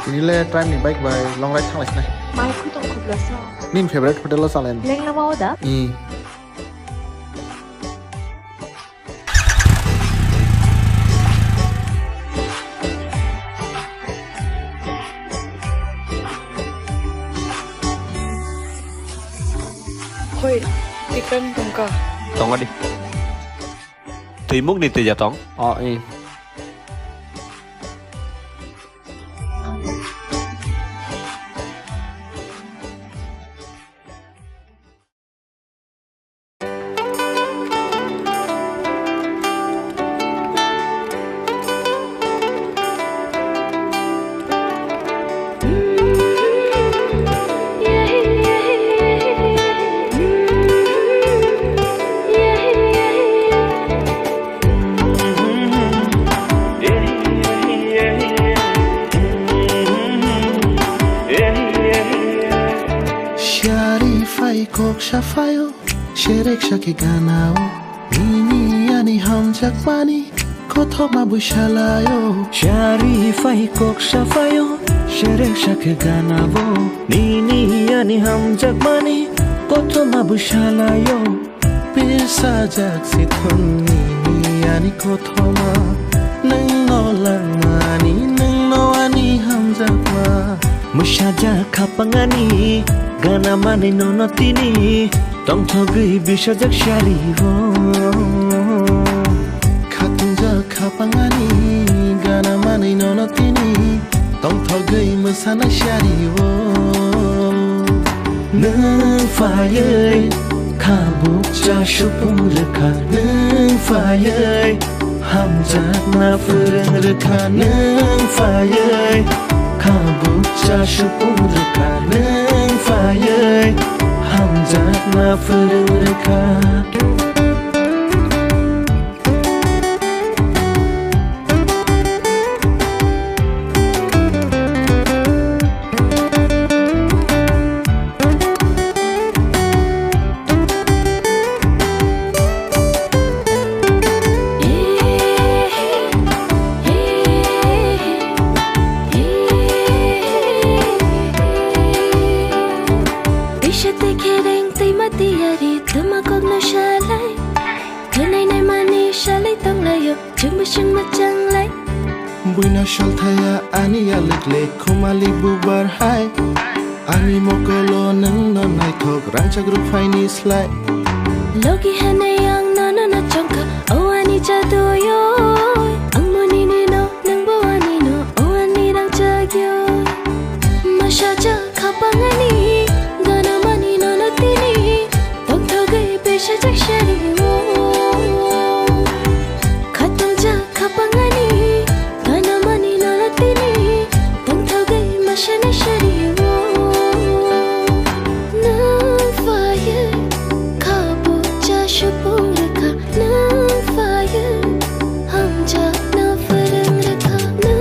ini le time ni bike by long ride thang lai Mai khu tong khub la so. nin favorite hotel lo salen Leng la mau da. Hoi, ikan tongka. Tong đi. Tùy múc đi tùy giờ tong. Shafayo, sherek shake ganao. Nini yani ham jakmani, koto mabushalayo. Sharifai kok shafayo, sherek shake ganao. Nini yani ham jakmani, koto mabushalayo. Bisa jak sithun nini yani koto ma. Neng no langmani, neng no ani ham jakma. Mushaja kapangani. Gana mani nono tini tong thogi bisa jak sharivo Khatunja khapangani gana mani nono tini tong thogi musana sharivo Nang fayai kabuk cha shupung rekha Nang fayai hamjat na furang rekha Nang fayai kabuk cha shupung rekha Nang fayai hamjat na furang rekha Buina shalthaya ani alik le khomali bubar hai Ani mokolo nang no nai thok rangchak ru faini slai Logi hane yang nana na chongka o ani jadu yo ang moni ni no nang bo ani no o ani rang chagyo mashaja khapangani gana mani no na tini tong thogai pesha jak shari wo khatong ja khapangani gana mani no na tini tong thogai mashana shari wo na fire Shupuraka na fire hamja na farang rakha na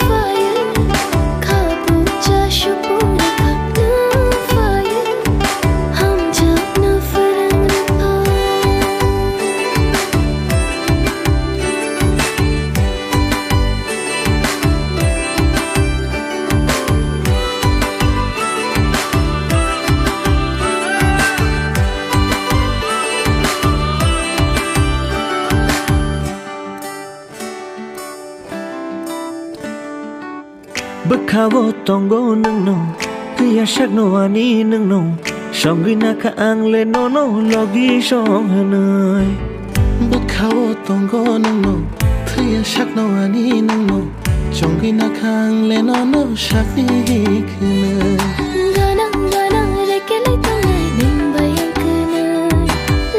fire kabucha shupuraka na fire hamja na farang rakha Bakawo tongo nung no Kaya shak no ani nung no Shongi na ka ang le no no Logi shong hanay Bakawo tongo nung no Thaya shak no ani nung no Chongi na khang le no no shak ni khna Ganang ganang rekele tangai ning bayang kenai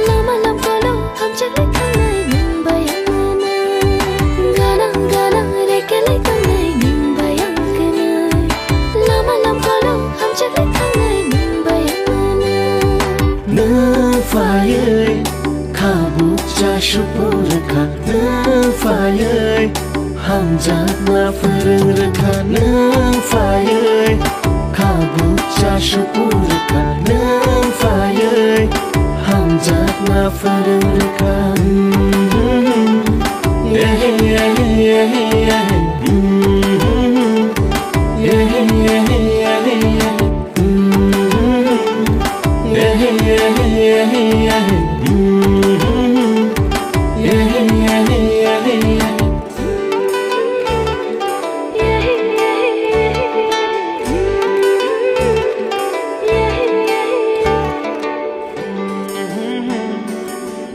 Lama lam kolo hamjak le tangai ning bayang menai Ganang ganang rekele tangai ning bayang kenai Lama lam kolo hamjak le tangai ning bayang menai Na fayai kabuk cha shupuraka Na fayai hamjat na farang rakha Na fayai kabuk cha shupuraka Na fayai hamjat na farang rakha Yeah, yeah, yeah, yeah, yeah.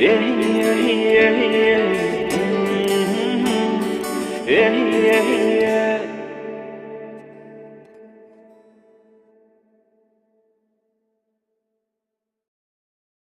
yeah, yeah, yeah, yeah.